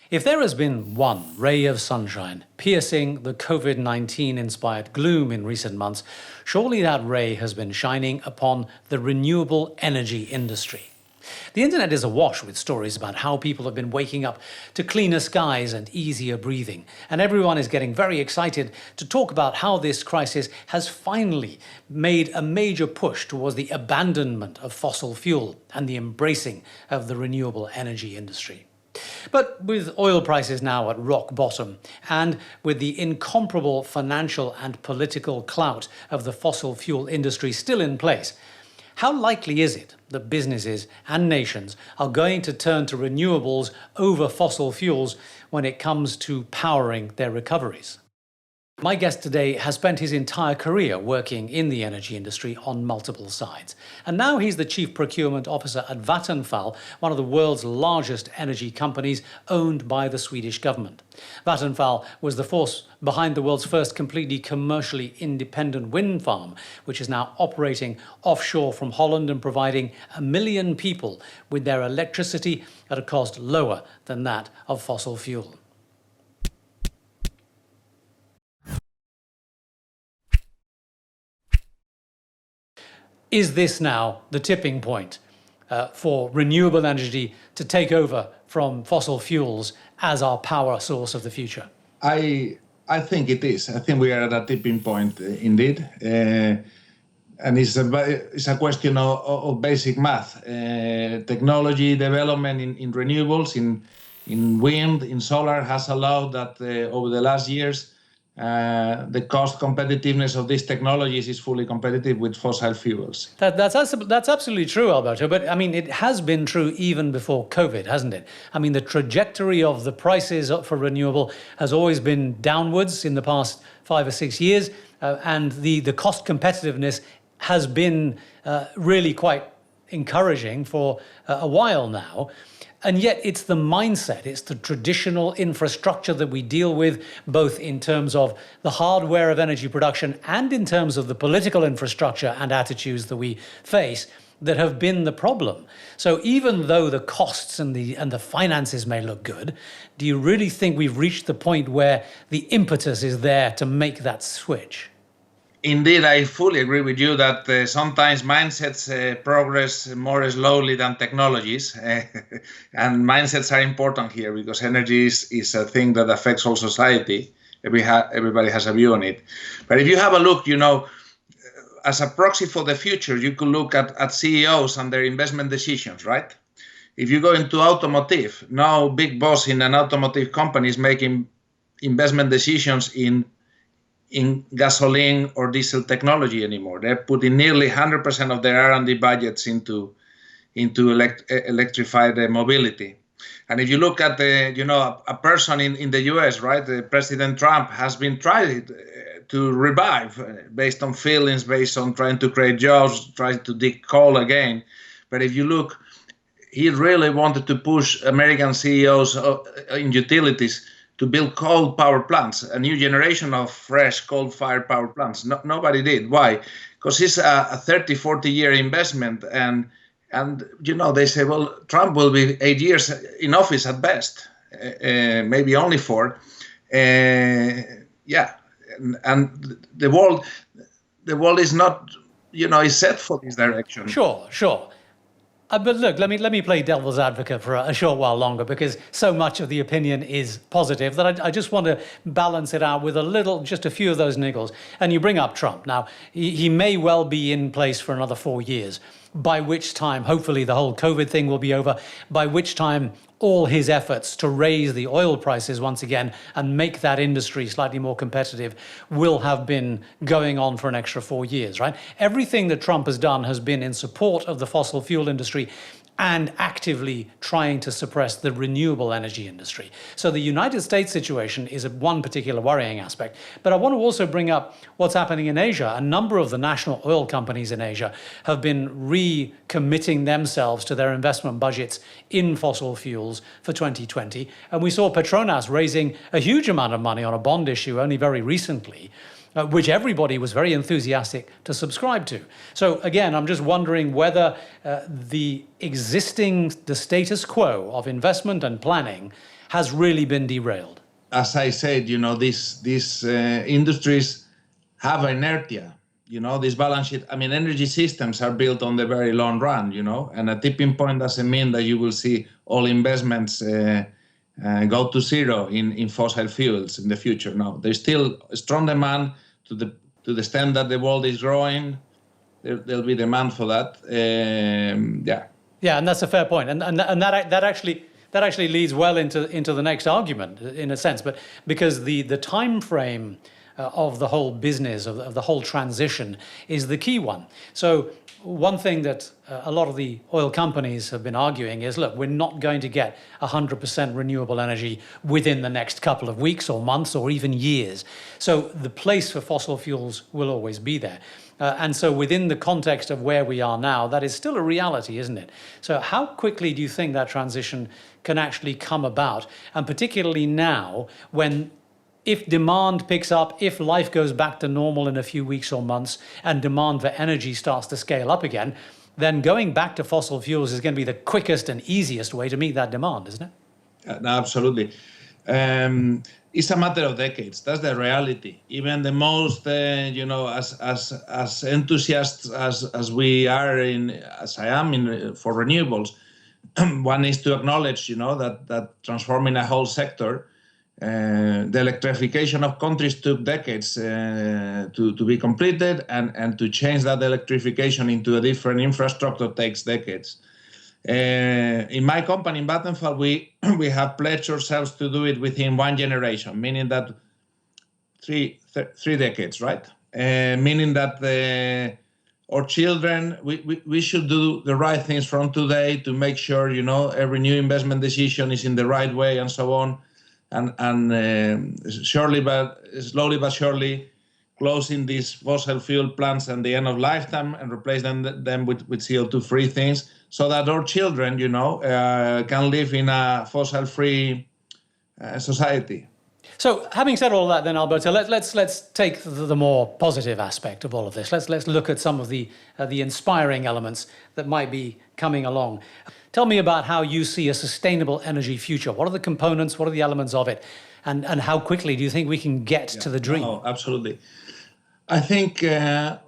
If there has been one ray of sunshine piercing the COVID-19 inspired gloom in recent months, surely that ray has been shining upon the renewable energy industry. The internet is awash with stories about how people have been waking up to cleaner skies and easier breathing, and everyone is getting very excited to talk about how this crisis has finally made a major push towards the abandonment of fossil fuel and the embracing of the renewable energy industry. But with oil prices now at rock bottom, and with the incomparable financial and political clout of the fossil fuel industry still in place, how likely is it that businesses and nations are going to turn to renewables over fossil fuels when it comes to powering their recoveries? My guest today has spent his entire career working in the energy industry on multiple sides. And now he's the Chief Procurement Officer at Vattenfall, one of the world's largest energy companies owned by the Swedish government. Vattenfall was the force behind the world's first completely commercially independent wind farm, which is now operating offshore from Holland and providing 1 million people with their electricity at a cost lower than that of fossil fuel. Is this now the tipping point for renewable energy to take over from fossil fuels as our power source of the future? I think it is. I think we are at a tipping point indeed. And it's a question of basic math. Technology development in renewables, in wind, in solar has allowed that over the last years, the cost competitiveness of these technologies is fully competitive with fossil fuels. That's absolutely true, Alberto. But I mean, it has been true even before COVID, hasn't it? I mean, the trajectory of the prices for renewable has always been downwards in the past 5 or 6 years. And the cost competitiveness has been really quite encouraging for a while now. And yet it's the mindset, it's the traditional infrastructure that we deal with, both in terms of the hardware of energy production and in terms of the political infrastructure and attitudes that we face, that have been the problem. So even though the costs and the finances may look good, do you really think we've reached the point where the impetus is there to make that switch? Indeed, I fully agree with you that sometimes mindsets progress more slowly than technologies. And mindsets are important here because energy is a thing that affects all society. Everybody has a view on it. But if you have a look, as a proxy for the future, you could look at CEOs and their investment decisions, right? If you go into automotive, now big boss in an automotive company is making investment decisions in gasoline or diesel technology anymore. They're putting nearly 100% of their R&D budgets into electrified mobility. And if you look at a person in the US, right, President Trump has been trying to revive based on feelings, based on trying to create jobs, trying to dig coal again. But if you look, he really wanted to push American CEOs in utilities to build coal power plants, a new generation of fresh coal-fired power plants. Nobody did. Why? Because it's a 30, 40-year investment. And they say, well, Trump will be 8 years in office at best, maybe only 4. Yeah, and the world is not, is set for this direction. Sure. But look, let me play devil's advocate for a short while longer, because so much of the opinion is positive that I just want to balance it out with just a few of those niggles. And you bring up Trump. Now, he may well be in place for another 4 years, by which time, hopefully the whole COVID thing will be over, by which time all his efforts to raise the oil prices once again and make that industry slightly more competitive will have been going on for an extra 4 years, right? Everything that Trump has done has been in support of the fossil fuel industry and actively trying to suppress the renewable energy industry. So the United States situation is one particular worrying aspect. But I want to also bring up what's happening in Asia. A number of the national oil companies in Asia have been recommitting themselves to their investment budgets in fossil fuels for 2020. And we saw Petronas raising a huge amount of money on a bond issue only very recently. which everybody was very enthusiastic to subscribe to. So again, I'm just wondering whether the status quo of investment and planning has really been derailed. As I said, these industries have inertia. This balance sheet, energy systems are built on the very long run, and a tipping point doesn't mean that you will see all investments go to zero in fossil fuels in the future. No, there's still a strong demand to the extent that the world is growing. There'll be demand for that. Yeah, and that's a fair point, and that actually leads well into the next argument in a sense, but because the time frame of the whole business of the whole transition is the key one. So one thing that a lot of the oil companies have been arguing is, look, we're not going to get 100% renewable energy within the next couple of weeks or months or even years. So the place for fossil fuels will always be there. And so within the context of where we are now, that is still a reality, isn't it? So how quickly do you think that transition can actually come about? And particularly now, when if demand picks up, if life goes back to normal in a few weeks or months, and demand for energy starts to scale up again, then going back to fossil fuels is going to be the quickest and easiest way to meet that demand, isn't it? No, absolutely. It's a matter of decades. That's the reality. Even the most, as enthusiasts as we are as I am for renewables, one needs to acknowledge, that transforming a whole sector. The electrification of countries took decades to be completed, and to change that electrification into a different infrastructure takes decades. In my company, in Vattenfall, we have pledged ourselves to do it within one generation, meaning that three decades, right? Meaning that our children, we should do the right things from today to make sure, every new investment decision is in the right way and so on. And slowly but surely closing these fossil fuel plants at the end of lifetime and replace them with CO2-free things, so that our children, can live in a fossil-free society. So, having said all that, then Alberto, let's take the more positive aspect of all of this. Let's look at some of the inspiring elements that might be coming along. Tell me about how you see a sustainable energy future. What are the components? What are the elements of it? And how quickly do you think we can get to the dream? Oh, absolutely. I think a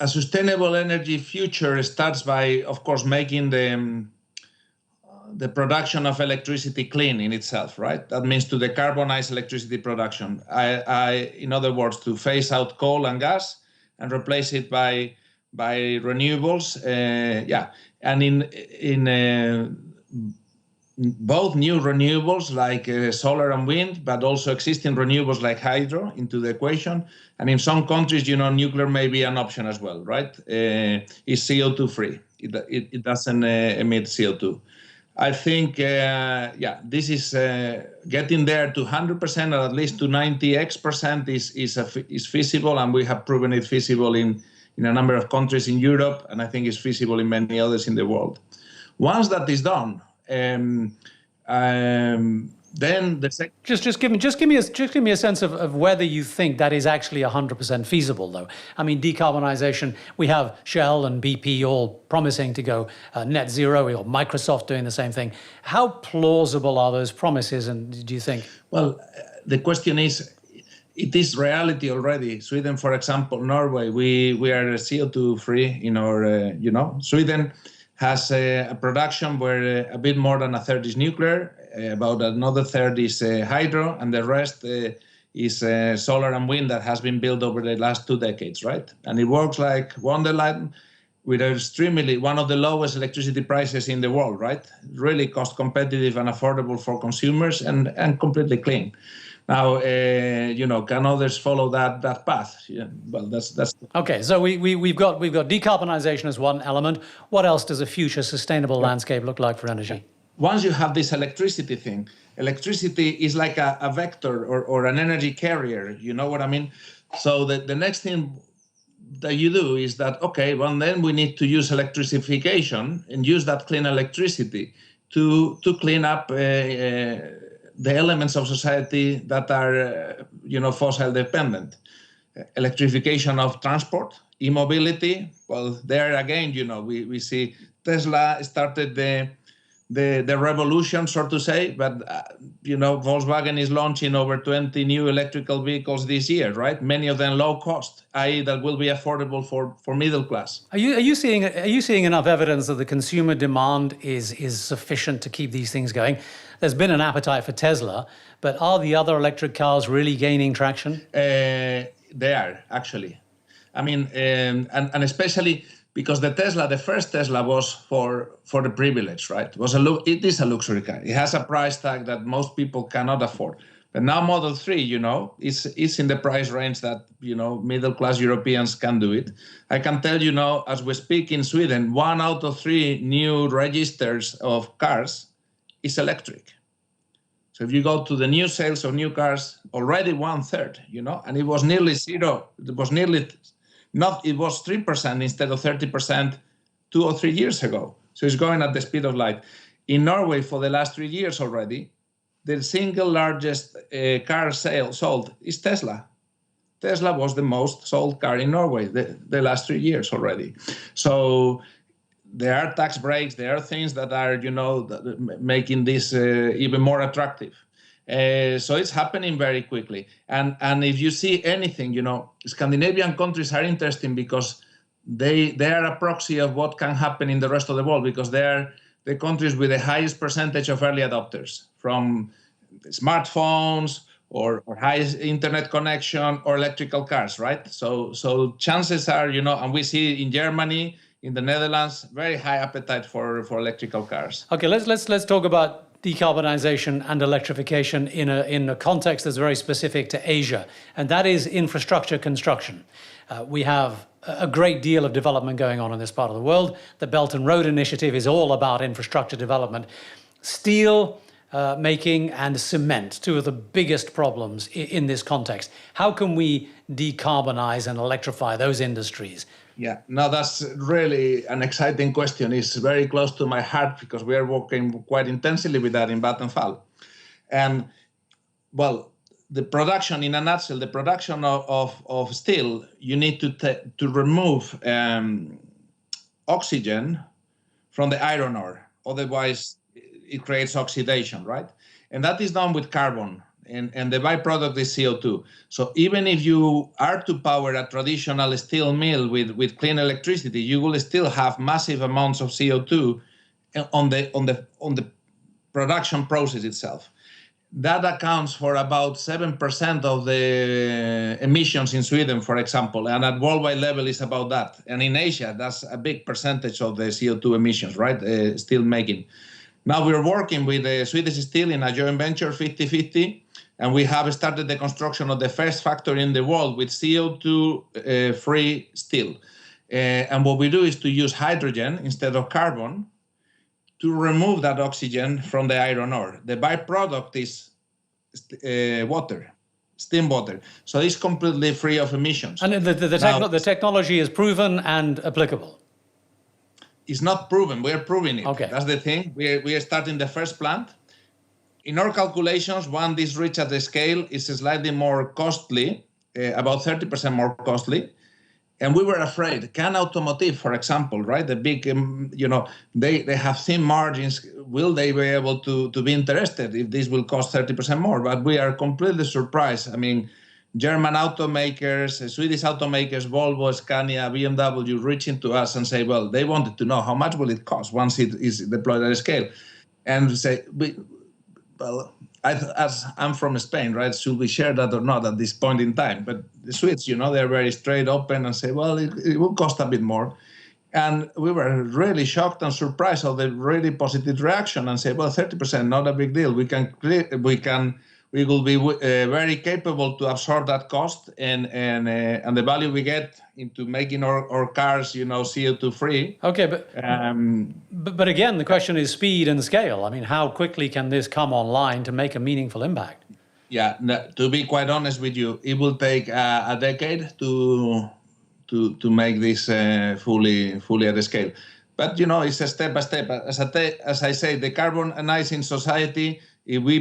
sustainable energy future starts by, of course, making the production of electricity clean in itself, right? That means to decarbonize electricity production. In other words, to phase out coal and gas and replace it by renewables. And in both new renewables like solar and wind, but also existing renewables like hydro into the equation. And in some countries, nuclear may be an option as well, right? It's CO2 free. It doesn't emit CO2. I think, this is getting there to 100% or at least to 90% is feasible, and we have proven it feasible in a number of countries in Europe, and I think it's feasible in many others in the world. Once that is done, then the second. Just give me a sense of whether you think that is actually 100% feasible, though. I mean, decarbonization. We have Shell and BP all promising to go net zero, or Microsoft doing the same thing. How plausible are those promises? And do you think? Well, the question is, it is reality already. Sweden, for example, Norway, we are CO2 free in our. Sweden has a production where a bit more than a third is nuclear, about another third is hydro, and the rest is solar and wind that has been built over the last 2 decades, right? And it works like Wonderland with extremely one of the lowest electricity prices in the world, right? Really cost competitive and affordable for consumers, and completely clean. Now, can others follow that path? Yeah, well, that's. Okay, so we've got decarbonization as one element. What else does a future sustainable landscape look like for energy? Once you have this electricity thing, electricity is like a vector or an energy carrier. You know what I mean? So the next thing that you do is that, okay, well, then we need to use electrification and use that clean electricity to clean up the elements of society that are, fossil dependent. electrification of transport, e-mobility. Well, there again, we see Tesla started the revolution, so to say, but Volkswagen is launching over 20 new electrical vehicles this year, right? Many of them low cost, i.e. that will be affordable for middle class. Are you seeing enough evidence that the consumer demand is sufficient to keep these things going? There's been an appetite for Tesla, but are the other electric cars really gaining traction? They are, actually. I mean, and especially because the first Tesla was for the privileged, right? It is a luxury car. It has a price tag that most people cannot afford. But now Model 3, is in the price range that, middle-class Europeans can do it. I can tell you now, as we speak in Sweden, 1 out of 3 new registers of cars is electric. So if you go to the new sales of new cars, already 1/3, and it was nearly zero. It was 3% instead of 30% 2 or 3 years ago. So it's going at the speed of light. In Norway, for the last 3 years already, the single largest car sale sold is Tesla. Tesla was the most sold car in Norway the last 3 years already. So there are tax breaks, there are things that are, making this even more attractive. So it's happening very quickly. And if you see anything, Scandinavian countries are interesting because they are a proxy of what can happen in the rest of the world, because they are the countries with the highest percentage of early adopters, from smartphones or highest internet connection or electrical cars, right? So chances are, and we see in Germany, in the Netherlands, very high appetite for electrical cars. Okay, let's talk about decarbonization and electrification in a context that's very specific to Asia, and that is infrastructure construction. We have a great deal of development going on in this part of the world. The Belt and Road Initiative is all about infrastructure development. Steel making and cement, two of the biggest problems in this context. How can we decarbonize and electrify those industries? Yeah, no, that's really an exciting question. It's very close to my heart because we are working quite intensely with that in Vattenfall. And, well, the production, in a nutshell, the production of steel, you need to remove oxygen from the iron ore. Otherwise, it creates oxidation, right? And that is done with carbon. And the byproduct is CO2. So even if you are to power a traditional steel mill with clean electricity, you will still have massive amounts of CO2 on the production process itself. That accounts for about 7% of the emissions in Sweden, for example, and at worldwide level is about that. And in Asia, that's a big percentage of the CO2 emissions, right? Steel making. Now we're working with Swedish Steel in a joint venture, 50-50. And we have started the construction of the first factory in the world with CO2-free steel. And what we do is to use hydrogen instead of carbon to remove that oxygen from the iron ore. The byproduct is water, steam water. So it's completely free of emissions. And the technology is proven and applicable? It's not proven. We are proving it. Okay. That's the thing. We are starting the first plant. In our calculations, when this reaches the scale, it's slightly more costly, about 30% more costly. And we were afraid, can automotive, for example, right, the big, they have thin margins. Will they be able to be interested if this will cost 30% more? But we are completely surprised. I mean, German automakers, Swedish automakers, Volvo, Scania, BMW, reaching to us and say, well, they wanted to know how much will it cost once it is deployed at a scale. And say, well, as I'm from Spain, right? Should we share that or not at this point in time? But the Swedes, they're very straight open and say, well, it will cost a bit more. And we were really shocked and surprised of the really positive reaction and say, well, 30%, not a big deal. We will be very capable to absorb that cost and the value we get into making our cars, CO2 free. Okay, but again, the question is speed and scale. I mean, how quickly can this come online to make a meaningful impact? Yeah, to be quite honest with you, it will take a decade to make this fully at the scale. But it's a step by step. As I say, decarbonizing society if we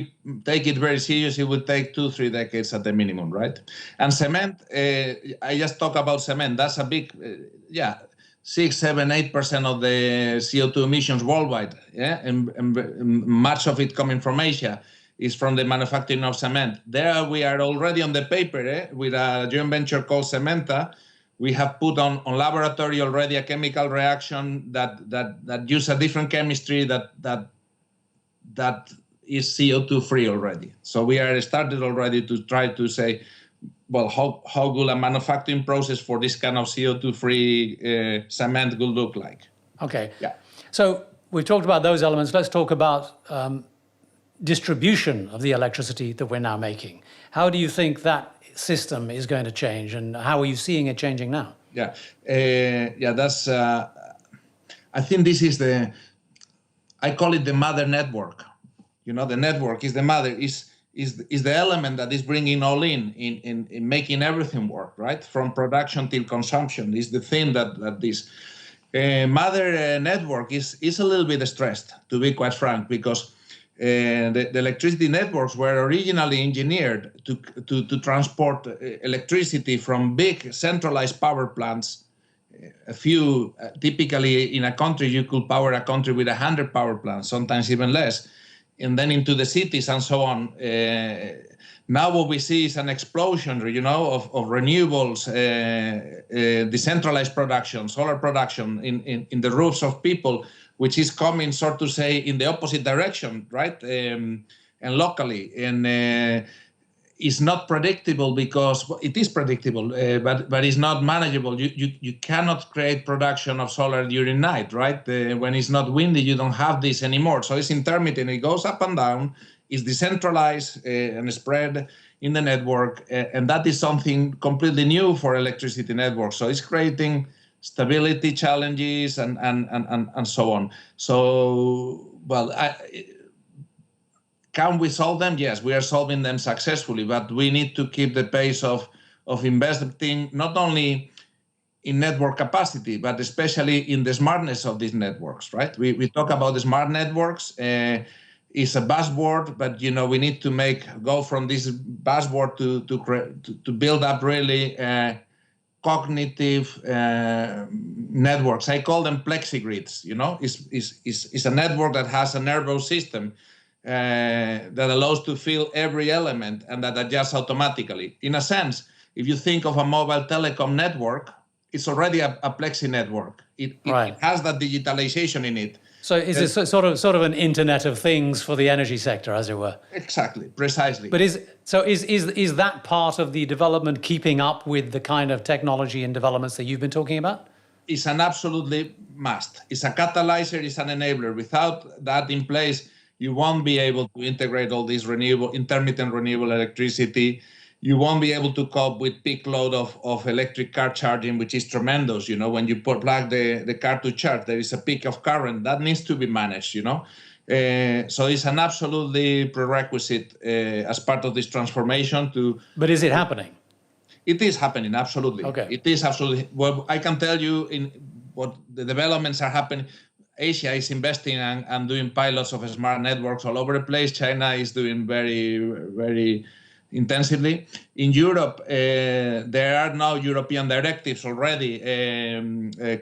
take it very serious, it would take 2-3 decades at the minimum, right? And cement, I just talk about cement. That's a big, 6, 7, 8% of the CO2 emissions worldwide, and much of it coming from Asia is from the manufacturing of cement. There we are already on the paper with a joint venture called Cementa. We have put on laboratory already a chemical reaction that use a different chemistry that is CO2 free already. So we are started already to try to say, well, how will a manufacturing process for this kind of CO2 free cement will look like? Okay. Yeah. So we've talked about those elements. Let's talk about distribution of the electricity that we're now making. How do you think that system is going to change, and how are you seeing it changing now? That's. I think this is I call it the mother network. You know, the network is the mother, is the element that is bringing all in making everything work, right? From production till consumption is the thing that this mother network is a little bit stressed, to be quite frank, because the electricity networks were originally engineered to transport electricity from big centralized power plants. A few, typically in a country, you could power a country with 100 power plants, sometimes even less, and then into the cities and so on. Now what we see is an explosion, of renewables, decentralized production, solar production in the roofs of people, which is coming, so to say, in the opposite direction, right? And locally, and it's not predictable because it is predictable, but it's not manageable. You cannot create production of solar during night, right? When it's not windy, you don't have this anymore. So it's intermittent. It goes up and down. It's decentralized and spread in the network, and that is something completely new for electricity networks. So it's creating stability challenges and so on. So, well, can we solve them? Yes, we are solving them successfully, but we need to keep the pace of investing not only in network capacity, but especially in the smartness of these networks, right? We talk about the smart networks. It's a buzzword, but we need to go from this buzzword to build up really cognitive networks. I call them plexigrids. It's a network that has a nervous system that allows to feel every element and that adjusts automatically. In a sense, if you think of a mobile telecom network, it's already a plexi network. It has that digitalization in it. So is it sort of an Internet of Things for the energy sector, as it were? Exactly, precisely. But is that part of the development keeping up with the kind of technology and developments that you've been talking about? It's an absolutely must. It's a catalyzer, it's an enabler. Without that in place, you won't be able to integrate all this intermittent renewable electricity. You won't be able to cope with peak load of electric car charging, which is tremendous. When you plug the car to charge, there is a peak of current that needs to be managed. So it's an absolutely prerequisite as part of this transformation to. But is it happening? It is happening, absolutely. Okay. It is absolutely. Well, I can tell you in what the developments are happening. Asia is investing and doing pilots of smart networks all over the place. China is doing very, very intensively. In Europe, there are now European directives already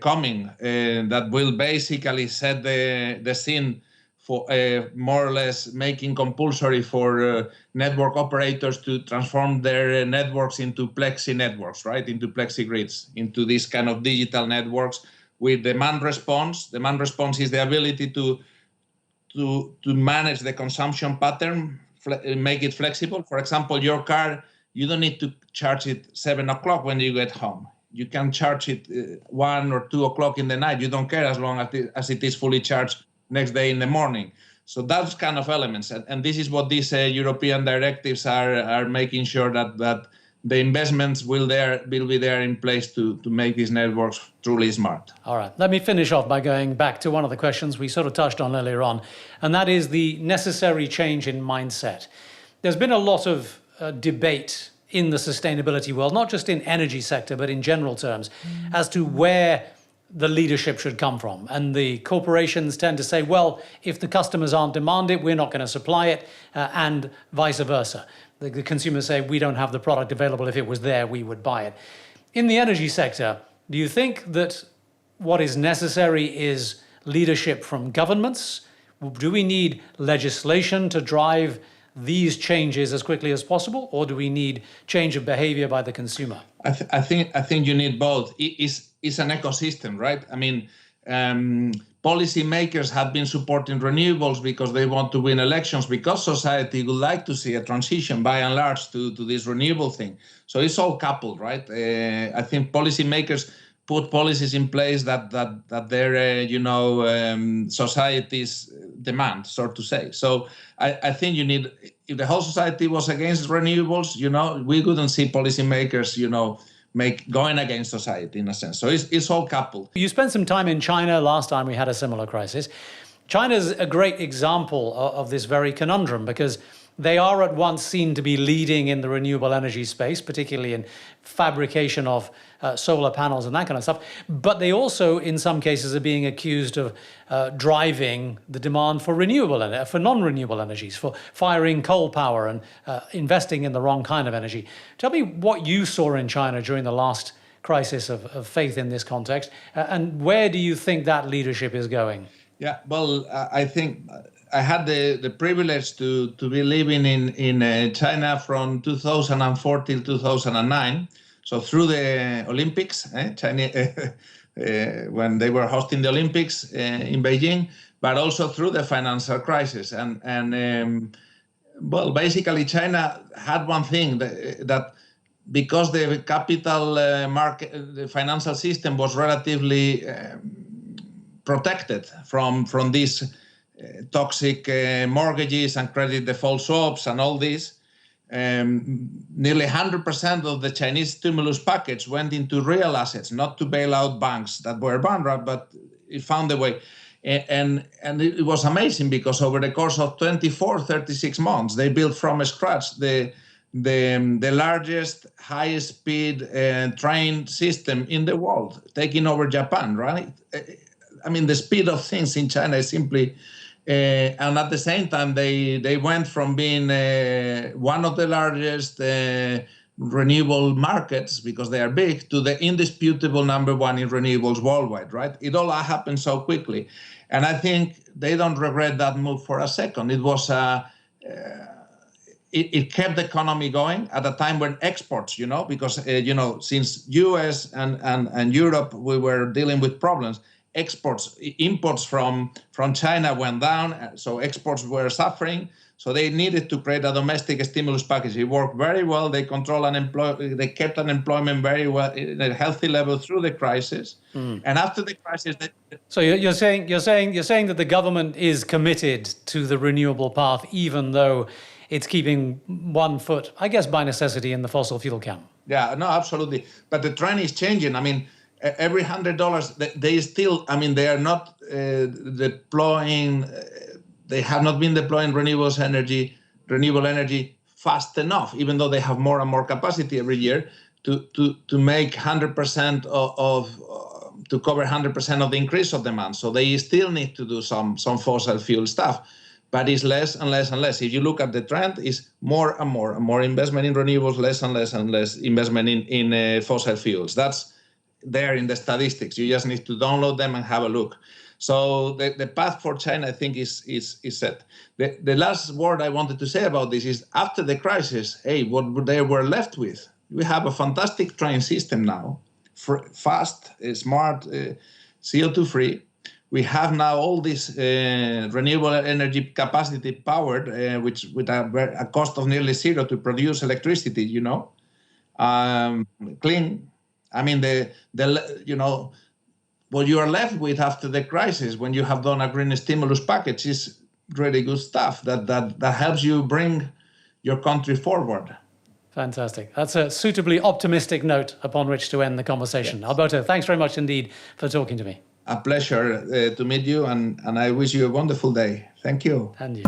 coming that will basically set the scene for more or less making compulsory for network operators to transform their networks into plexi networks, right? Into plexi grids, into these kind of digital networks with demand response. Demand response is the ability to manage the consumption pattern, make it flexible. For example, your car, you don't need to charge it 7 o'clock when you get home. You can charge it 1 or 2 o'clock in the night. You don't care as long as it is fully charged next day in the morning. So those kind of elements. And this is what these European directives are making sure that the investments will be there in place to make these networks truly smart. All right. Let me finish off by going back to one of the questions we sort of touched on earlier on, and that is the necessary change in mindset. There's been a lot of debate in the sustainability world, not just in energy sector, but in general terms, as to where the leadership should come from. And the corporations tend to say, well, if the customers aren't demand it, we're not going to supply it, and vice versa. The consumers say, we don't have the product available. If it was there, we would buy it. In the energy sector, do you think that what is necessary is leadership from governments? Do we need legislation to drive these changes as quickly as possible, or do we need change of behavior by the consumer? I think you need both. It's an ecosystem, right? I mean, policymakers have been supporting renewables because they want to win elections, because society would like to see a transition by and large to this renewable thing. So it's all coupled, right? I think policymakers put policies in place that their societies demand, so to say. So I think you need, if the whole society was against renewables, we wouldn't see policymakers, going against society in a sense. So it's all coupled. You spent some time in China last time we had a similar crisis. China's a great example of this very conundrum, because they are at once seen to be leading in the renewable energy space, particularly in fabrication of solar panels and that kind of stuff. But they also, in some cases, are being accused of driving the demand for for non-renewable energies, for firing coal power and investing in the wrong kind of energy. Tell me what you saw in China during the last crisis of faith in this context, and where do you think that leadership is going? Yeah, well, I think I had the privilege to be living in China from 2004 till 2009. So through the Olympics, China, when they were hosting the Olympics in Beijing, but also through the financial crisis. And basically China had one thing that because the capital market, the financial system was relatively protected from these toxic mortgages and credit default swaps and all this. Nearly 100% of the Chinese stimulus package went into real assets, not to bail out banks that were bankrupt, but it found a way. And it was amazing, because over the course of 36 months, they built from scratch the largest high-speed train system in the world, taking over Japan, right? I mean, the speed of things in China is simply... and at the same time, they went from being one of the largest renewable markets, because they are big, to the indisputable #1 in renewables worldwide, right? It all happened so quickly. And I think they don't regret that move for a second. It was it kept the economy going at a time when exports, because, since US and Europe, we were dealing with problems. Imports from China went down, so exports were suffering. So they needed to create a domestic stimulus package. It worked very well. They they kept unemployment very well in a healthy level through the crisis. And after the crisis, so you're saying that the government is committed to the renewable path, even though it's keeping one foot, I guess, by necessity, in the fossil fuel camp. Yeah, no, absolutely. But the trend is changing. I mean, every $100, they still, they are not deploying, they have not been deploying renewable energy fast enough, even though they have more and more capacity every year to make 100% to cover 100% of the increase of demand. So they still need to do some fossil fuel stuff, but it's less and less and less. If you look at the trend, it's more and more investment in renewables, less and less investment in fossil fuels. That's there in the statistics. You just need to download them and have a look. So the path for China, I think, is set. The last word I wanted to say about this is, after the crisis, what they were left with, we have a fantastic train system now, fast, smart, CO2 free. We have now all this renewable energy capacity powered, which with a cost of nearly zero to produce electricity, clean. I mean, what you are left with after the crisis, when you have done a green stimulus package, is really good stuff that helps you bring your country forward. Fantastic. That's a suitably optimistic note upon which to end the conversation. Yes. Alberto, thanks very much indeed for talking to me. A pleasure to meet you, and I wish you a wonderful day. Thank you. And you.